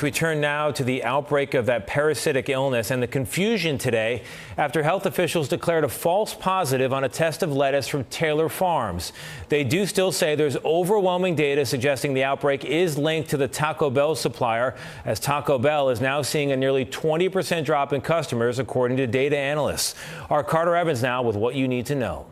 We turn now to the outbreak of that parasitic illness and the confusion today after health officials declared a false positive on a test of lettuce from Taylor Farms. They do still say there's overwhelming data suggesting the outbreak is linked to the Taco Bell supplier, as Taco Bell is now seeing a nearly 20% drop in customers, according to data analysts. Our Carter Evans now with what you need to know.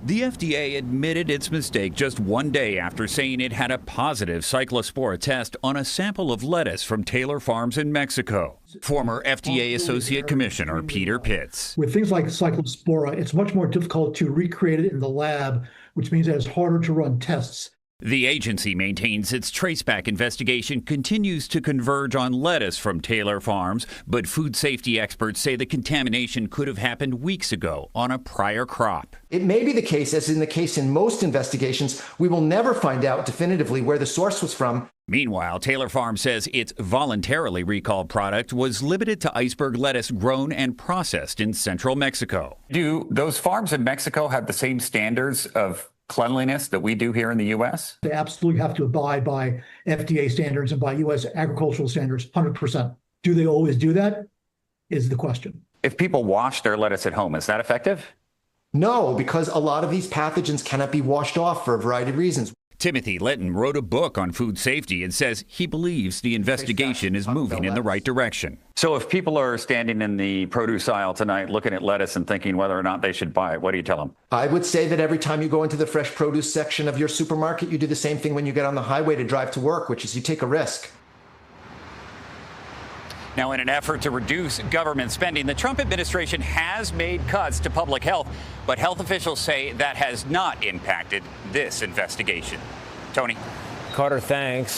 The FDA admitted its mistake just one day after saying it had a positive cyclospora test on a sample of lettuce from Taylor Farms in Mexico. Former FDA Associate Commissioner Peter Pitts. With things like cyclospora, it's much more difficult to recreate it in the lab, which means that it's harder to run tests. The agency maintains its traceback investigation continues to converge on lettuce from Taylor Farms, but food safety experts say the contamination could have happened weeks ago on a prior crop. It may be the case, as in the case in most investigations, we will never find out definitively where the source was from. Meanwhile, Taylor Farms says its voluntarily recalled product was limited to iceberg lettuce grown and processed in central Mexico. Do those farms in Mexico have the same standards of cleanliness that we do here in the U.S.? They absolutely have to abide by FDA standards and by U.S. agricultural standards, 100%. Do they always do that is the question. If people wash their lettuce at home, is that effective? No, because a lot of these pathogens cannot be washed off for a variety of reasons. Timothy Litton wrote a book on food safety and says he believes the investigation is moving in the right direction. So if people are standing in the produce aisle tonight looking at lettuce and thinking whether or not they should buy it, what do you tell them? I would say that every time you go into the fresh produce section of your supermarket, you do the same thing when you get on the highway to drive to work, which is you take a risk. Now, in an effort to reduce government spending, the Trump administration has made cuts to public health, but health officials say that has not impacted this investigation. Tony. Carter, thanks.